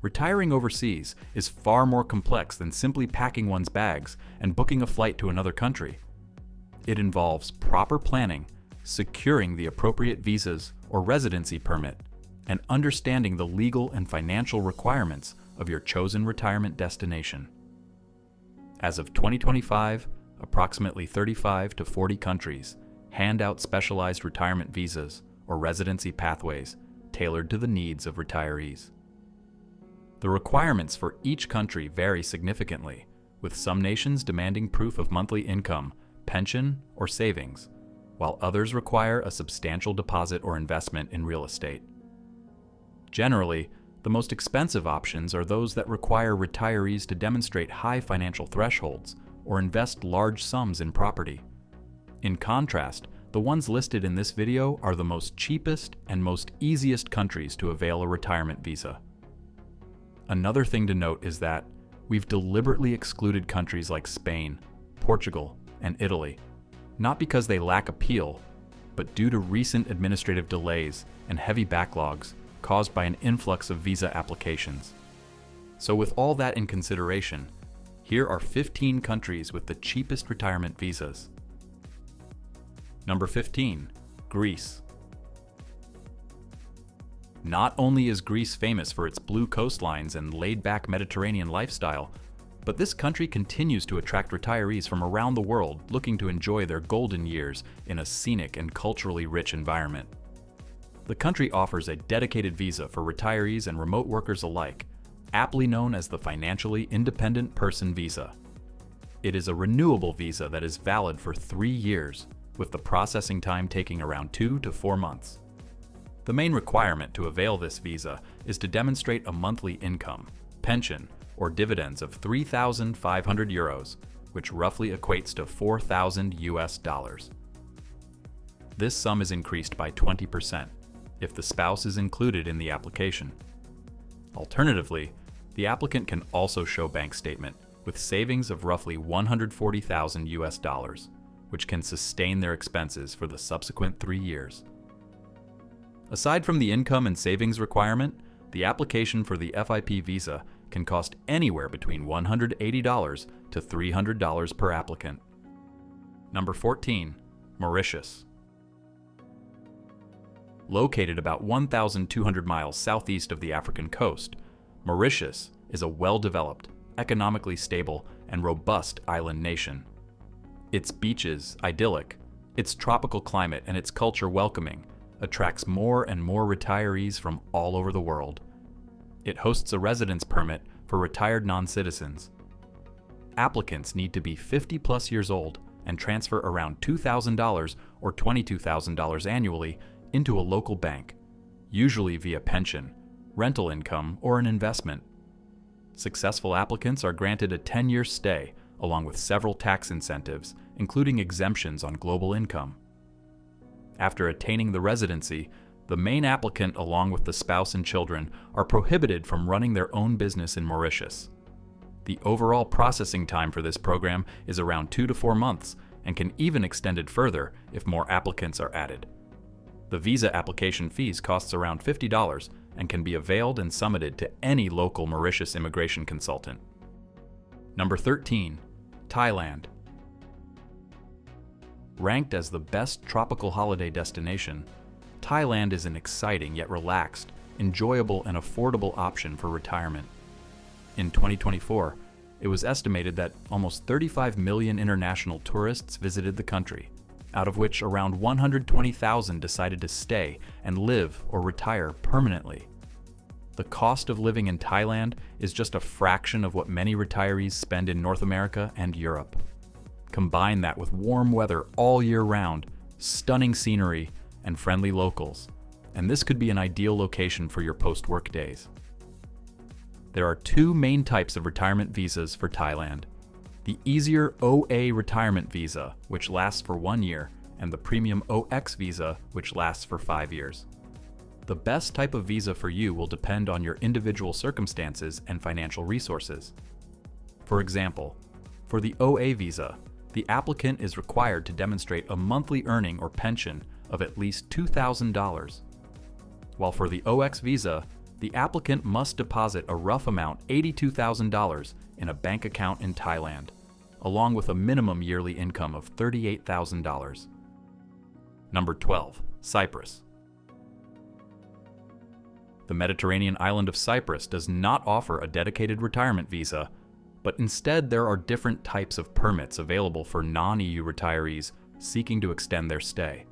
Retiring overseas is far more complex than simply packing one's bags and booking a flight to another country. It involves proper planning, securing the appropriate visas or residency permit, and understanding the legal and financial requirements of your chosen retirement destination. As of 2025, approximately 35 to 40 countries hand out specialized retirement visas or residency pathways tailored to the needs of retirees. The requirements for each country vary significantly, with some nations demanding proof of monthly income, pension, or savings, while others require a substantial deposit or investment in real estate. Generally, the most expensive options are those that require retirees to demonstrate high financial thresholds or invest large sums in property. In contrast, the ones listed in this video are the most cheapest and most easiest countries to avail a retirement visa. Another thing to note is that we've deliberately excluded countries like Spain, Portugal, and Italy, not because they lack appeal, but due to recent administrative delays and heavy backlogs caused by an influx of visa applications. So with all that in consideration, here are 15 countries with the cheapest retirement visas. Number 15, Greece. Not only is Greece famous for its blue coastlines and laid-back Mediterranean lifestyle, but this country continues to attract retirees from around the world looking to enjoy their golden years in a scenic and culturally rich environment. The country offers a dedicated visa for retirees and remote workers alike, aptly known as the Financially Independent Person Visa. It is a renewable visa that is valid for 3 years, with the processing time taking around 2 to 4 months. The main requirement to avail this visa is to demonstrate a monthly income, pension, or dividends of 3,500 euros, which roughly equates to 4,000 US dollars. This sum is increased by 20% if the spouse is included in the application. Alternatively, the applicant can also show bank statement with savings of roughly 140,000 US dollars, which can sustain their expenses for the subsequent 3 years. Aside from the income and savings requirement, the application for the FIP visa can cost anywhere between $180 to $300 per applicant. Number 14, Mauritius. Located about 1,200 miles southeast of the African coast, Mauritius is a well-developed, economically stable, and robust island nation. Its beaches idyllic, its tropical climate and its culture welcoming, attracts more and more retirees from all over the world. It hosts a residence permit for retired non-citizens. Applicants need to be 50+ years old and transfer around $2,000 or $22,000 annually into a local bank, usually via pension, rental income, or an investment. Successful applicants are granted a 10-year stay, along with several tax incentives, including exemptions on global income. After attaining the residency, the main applicant along with the spouse and children are prohibited from running their own business in Mauritius. The overall processing time for this program is around 2 to 4 months and can even extend it further if more applicants are added. The visa application fees costs around $50 and can be availed and submitted to any local Mauritius immigration consultant. Number 13, Thailand. Ranked as the best tropical holiday destination, Thailand is an exciting yet relaxed, enjoyable, and affordable option for retirement. In 2024, it was estimated that almost 35 million international tourists visited the country, out of which around 120,000 decided to stay and live or retire permanently. The cost of living in Thailand is just a fraction of what many retirees spend in North America and Europe. Combine that with warm weather all year round, stunning scenery, and friendly locals, and this could be an ideal location for your post-work days. There are 2 main types of retirement visas for Thailand: the easier OA retirement visa, which lasts for 1 year, and the premium OX visa, which lasts for 5 years. The best type of visa for you will depend on your individual circumstances and financial resources. For example, for the OA visa, the applicant is required to demonstrate a monthly earning or pension of at least $2,000, while for the OX visa, the applicant must deposit a rough amount $82,000 in a bank account in Thailand, along with a minimum yearly income of $38,000. Number 12. Cyprus. The Mediterranean island of Cyprus does not offer a dedicated retirement visa, but instead there are different types of permits available for non-EU retirees seeking to extend their stay.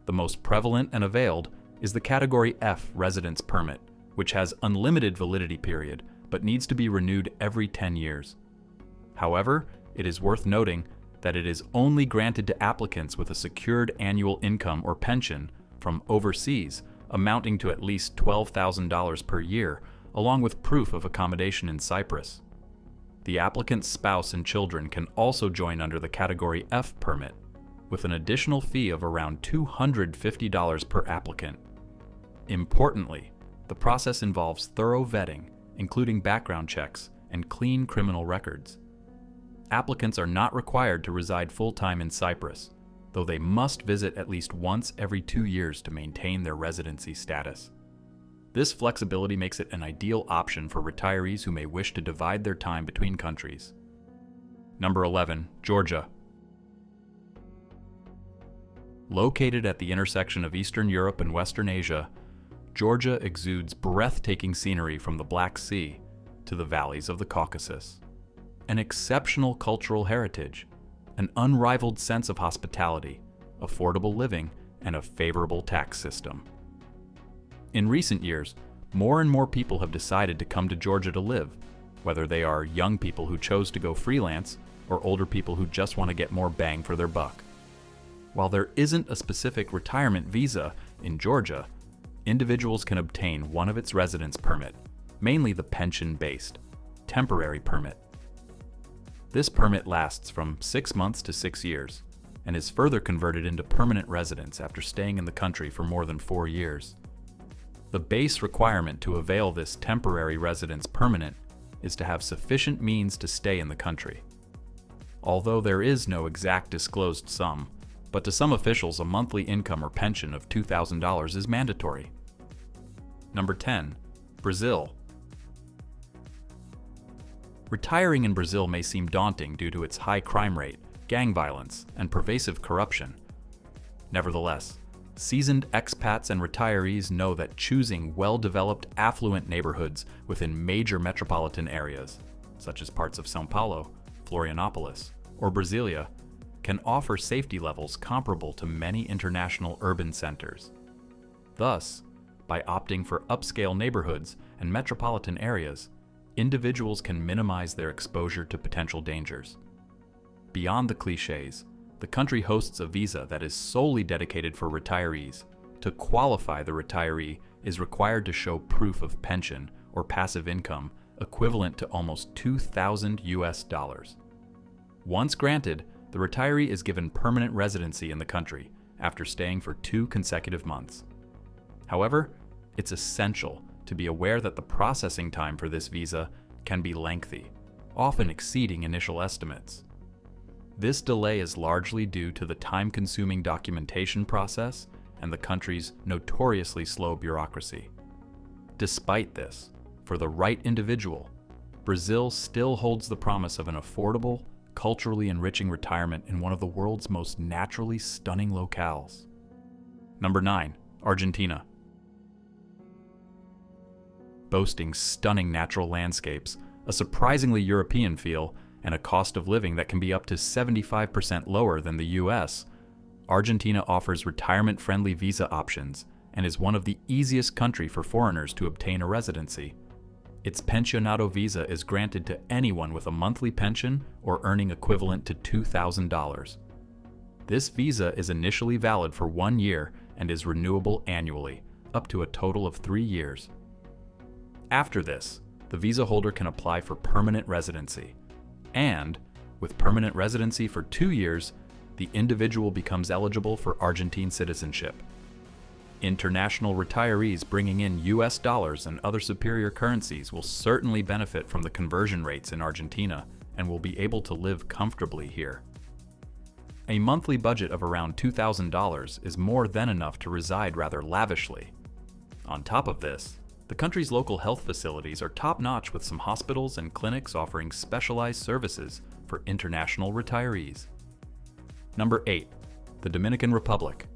The most prevalent and availed is the Category F residence permit, which has unlimited validity period but needs to be renewed every 10 years. However, it is worth noting that it is only granted to applicants with a secured annual income or pension from overseas amounting to at least $12,000 per year, along with proof of accommodation in Cyprus. The applicant's spouse and children can also join under the Category F permit, with an additional fee of around $250 per applicant. Importantly, the process involves thorough vetting, including background checks and clean criminal records. Applicants are not required to reside full-time in Cyprus, though they must visit at least once every 2 years to maintain their residency status. This flexibility makes it an ideal option for retirees who may wish to divide their time between countries. Number 11. Georgia. Located at the intersection of Eastern Europe and Western Asia, Georgia exudes breathtaking scenery from the Black Sea to the valleys of the Caucasus. An exceptional cultural heritage, an unrivaled sense of hospitality, affordable living, and a favorable tax system. In recent years, more and more people have decided to come to Georgia to live, whether they are young people who chose to go freelance or older people who just want to get more bang for their buck. While there isn't a specific retirement visa in Georgia, individuals can obtain one of its residence permit, mainly the pension-based, temporary permit. This permit lasts from 6 months to 6 years, and is further converted into permanent residence after staying in the country for more than 4 years. The base requirement to avail this temporary residence permanent is to have sufficient means to stay in the country. Although there is no exact disclosed sum, but to some officials a monthly income or pension of $2,000 is mandatory. Number 10. Brazil. Retiring in Brazil may seem daunting due to its high crime rate, gang violence, and pervasive corruption. Nevertheless, seasoned expats and retirees know that choosing well-developed, affluent neighborhoods within major metropolitan areas, such as parts of São Paulo, Florianopolis, or Brasilia, can offer safety levels comparable to many international urban centers. Thus, by opting for upscale neighborhoods and metropolitan areas, individuals can minimize their exposure to potential dangers. Beyond the cliches, the country hosts a visa that is solely dedicated for retirees. To qualify, the retiree is required to show proof of pension or passive income equivalent to almost $2,000. Once granted, the retiree is given permanent residency in the country after staying for 2 consecutive months. However, it's essential to be aware that the processing time for this visa can be lengthy, often exceeding initial estimates. This delay is largely due to the time-consuming documentation process and the country's notoriously slow bureaucracy. Despite this, for the right individual, Brazil still holds the promise of an affordable, culturally enriching retirement in one of the world's most naturally stunning locales. Number 9. Argentina. Boasting stunning natural landscapes, a surprisingly European feel, and a cost of living that can be up to 75% lower than the US, Argentina offers retirement-friendly visa options and is one of the easiest countries for foreigners to obtain a residency. Its pensionado visa is granted to anyone with a monthly pension or earning equivalent to $2,000. This visa is initially valid for 1 year and is renewable annually, up to a total of 3 years. After this, the visa holder can apply for permanent residency, and, with permanent residency for 2 years, the individual becomes eligible for Argentine citizenship. International retirees bringing in US dollars and other superior currencies will certainly benefit from the conversion rates in Argentina and will be able to live comfortably here. A monthly budget of around $2,000 is more than enough to reside rather lavishly. On top of this, The country's local health facilities are top-notch with some hospitals and clinics offering specialized services for international retirees. Number 8. The Dominican Republic.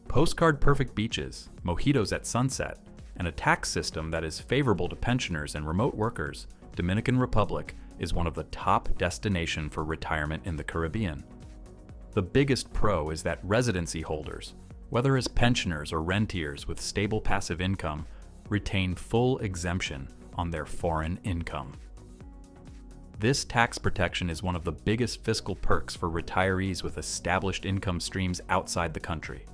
Postcard-perfect beaches, mojitos at sunset, and a tax system that is favorable to pensioners and remote workers, Dominican Republic is one of the top destinations for retirement in the Caribbean. The biggest pro is that residency holders, whether as pensioners or rentiers with stable passive income, retain full exemption on their foreign income. This tax protection is one of the biggest fiscal perks for retirees with established income streams outside the country.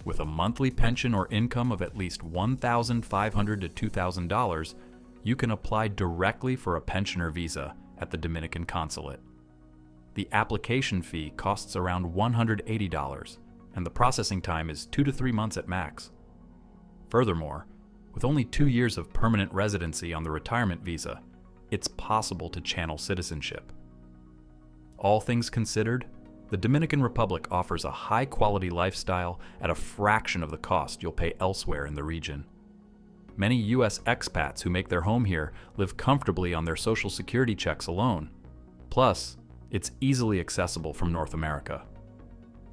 With a monthly pension or income of at least $1,500 to $2,000, you can apply directly for a pensioner visa at the Dominican consulate. The application fee costs around $180, and the processing time is 2 to 3 months at max. Furthermore, with only 2 years of permanent residency on the retirement visa, it's possible to channel citizenship. All things considered, the Dominican Republic offers a high-quality lifestyle at a fraction of the cost you'll pay elsewhere in the region. Many U.S. expats who make their home here live comfortably on their Social Security checks alone. Plus, it's easily accessible from North America.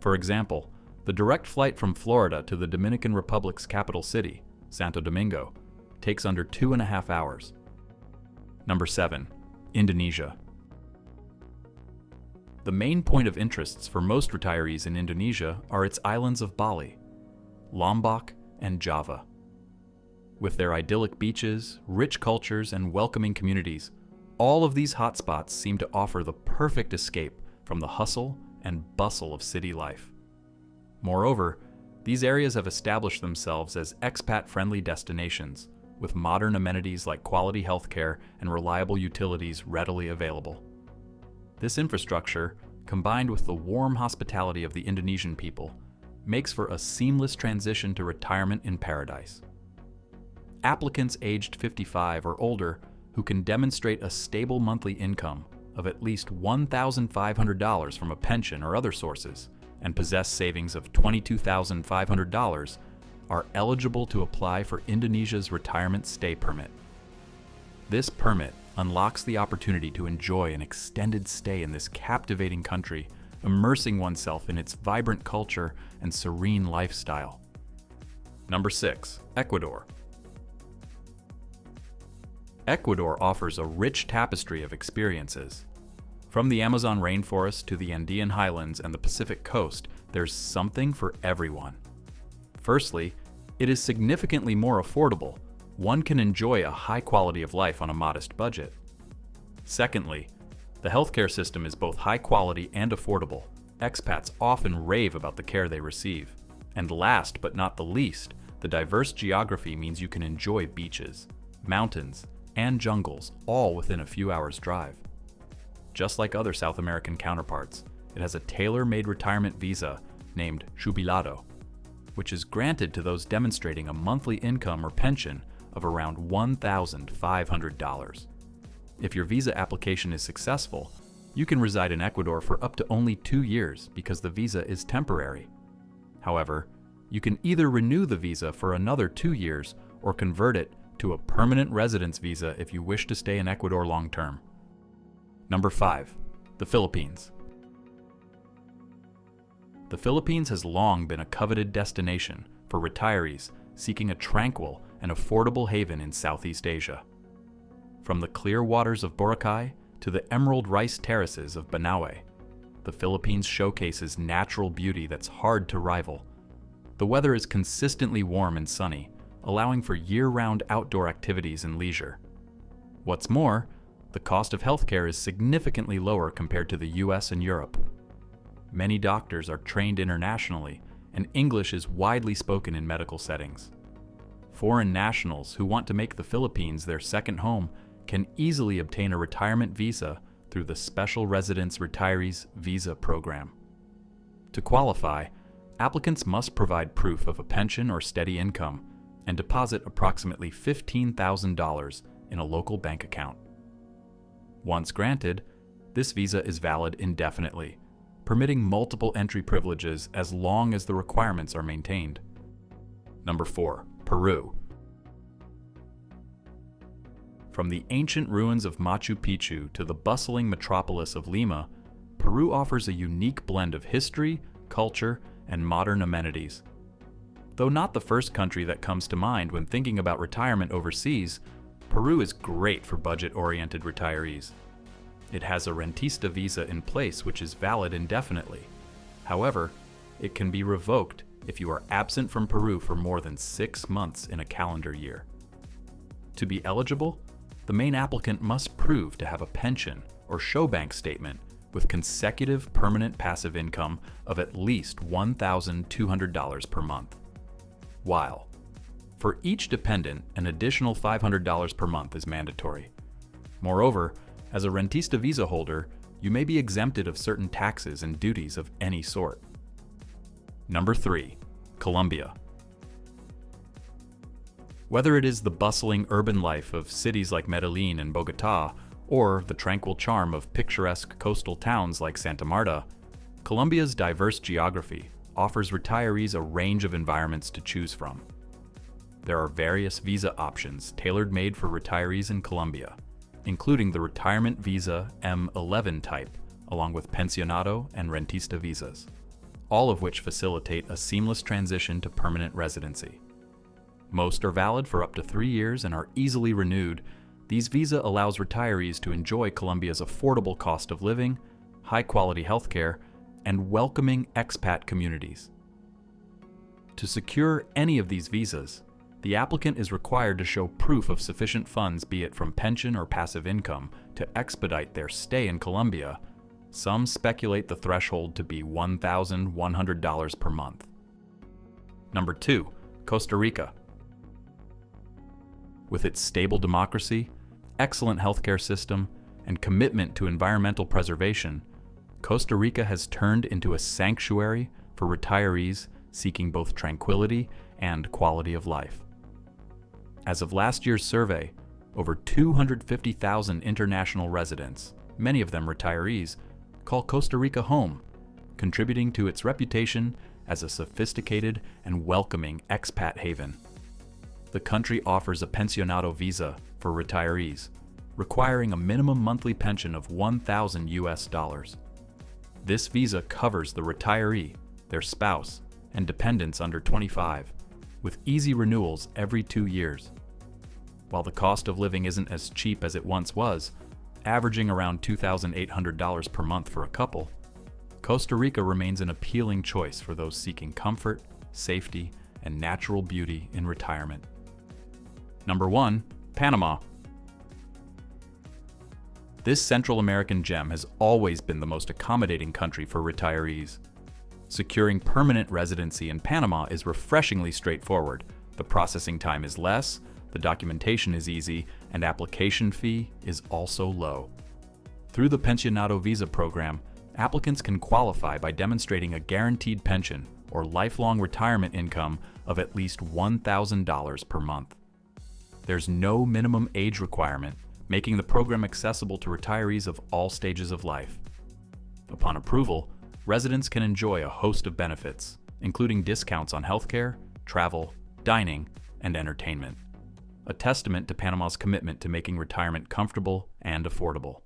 For example, the direct flight from Florida to the Dominican Republic's capital city, Santo Domingo, takes under 2.5 hours. Number 7. Indonesia. The main point of interest for most retirees in Indonesia are its islands of Bali, Lombok, and Java. With their idyllic beaches, rich cultures, and welcoming communities, all of these hotspots seem to offer the perfect escape from the hustle and bustle of city life. Moreover, these areas have established themselves as expat-friendly destinations, with modern amenities like quality healthcare and reliable utilities readily available. This infrastructure, combined with the warm hospitality of the Indonesian people, makes for a seamless transition to retirement in paradise. Applicants aged 55 or older who can demonstrate a stable monthly income of at least $1,500 from a pension or other sources and possess savings of $22,500 are eligible to apply for Indonesia's retirement stay permit. This permit unlocks the opportunity to enjoy an extended stay in this captivating country, immersing oneself in its vibrant culture and serene lifestyle. Number 6. Ecuador. Ecuador offers a rich tapestry of experiences. From the Amazon rainforest to the Andean highlands and the Pacific coast, there's something for everyone. Firstly, it is significantly more affordable. One can enjoy a high quality of life on a modest budget. Secondly, the healthcare system is both high quality and affordable. Expats often rave about the care they receive. And last but not the least, the diverse geography means you can enjoy beaches, mountains, and jungles all within a few hours' drive. Just like other South American counterparts, it has a tailor-made retirement visa named Jubilado, which is granted to those demonstrating a monthly income or pension of around $1,500. If your visa application is successful, you can reside in Ecuador for up to only 2 years because the visa is temporary. However, you can either renew the visa for another 2 years or convert it to a permanent residence visa if you wish to stay in Ecuador long term. Number 5. The Philippines. The Philippines has long been a coveted destination for retirees seeking a tranquil and affordable haven in Southeast Asia. From the clear waters of Boracay to the emerald rice terraces of Banaue, the Philippines showcases natural beauty that's hard to rival. The weather is consistently warm and sunny, allowing for year-round outdoor activities and leisure. What's more, the cost of healthcare is significantly lower compared to the US and Europe. Many doctors are trained internationally, and English is widely spoken in medical settings. Foreign nationals who want to make the Philippines their second home can easily obtain a retirement visa through the Special Residence Retirees Visa Program. To qualify, applicants must provide proof of a pension or steady income and deposit approximately $15,000 in a local bank account. Once granted, this visa is valid indefinitely, permitting multiple entry privileges as long as the requirements are maintained. Number 4. Peru. From the ancient ruins of Machu Picchu to the bustling metropolis of Lima, Peru offers a unique blend of history, culture, and modern amenities. Though not the first country that comes to mind when thinking about retirement overseas, Peru is great for budget-oriented retirees. It has a rentista visa in place which is valid indefinitely. However, it can be revoked if you are absent from Peru for more than 6 months in a calendar year. To be eligible, the main applicant must prove to have a pension or show bank statement with consecutive permanent passive income of at least $1,200 per month. While, for each dependent, an additional $500 per month is mandatory. Moreover, as a rentista visa holder, you may be exempted of certain taxes and duties of any sort. Number 3. Colombia. Whether it is the bustling urban life of cities like Medellin and Bogotá, or the tranquil charm of picturesque coastal towns like Santa Marta, Colombia's diverse geography offers retirees a range of environments to choose from. There are various visa options tailor-made for retirees in Colombia, including the Retirement Visa M11 type, along with Pensionado and Rentista visas, all of which facilitate a seamless transition to permanent residency. Most are valid for up to 3 years and are easily renewed. These visa allows retirees to enjoy Colombia's affordable cost of living, high-quality healthcare, and welcoming expat communities. To secure any of these visas, the applicant is required to show proof of sufficient funds, be it from pension or passive income, to expedite their stay in Colombia. Some speculate the threshold to be $1,100 per month. Number 2. Costa Rica. With its stable democracy, excellent healthcare system, and commitment to environmental preservation, Costa Rica has turned into a sanctuary for retirees seeking both tranquility and quality of life. As of last year's survey, over 250,000 international residents, many of them retirees, call Costa Rica home, contributing to its reputation as a sophisticated and welcoming expat haven. The country offers a pensionado visa for retirees, requiring a minimum monthly pension of $1,000. This visa covers the retiree, their spouse, and dependents under 25, with easy renewals every 2 years. While the cost of living isn't as cheap as it once was, averaging around $2,800 per month for a couple, Costa Rica remains an appealing choice for those seeking comfort, safety, and natural beauty in retirement. Number 1. Panama. This Central American gem has always been the most accommodating country for retirees. Securing permanent residency in Panama is refreshingly straightforward. The processing time is less, the documentation is easy, and application fee is also low. Through the Pensionado Visa program, applicants can qualify by demonstrating a guaranteed pension or lifelong retirement income of at least $1,000 per month. There's no minimum age requirement, making the program accessible to retirees of all stages of life. Upon approval, residents can enjoy a host of benefits, including discounts on healthcare, travel, dining, and entertainment. A testament to Panama's commitment to making retirement comfortable and affordable.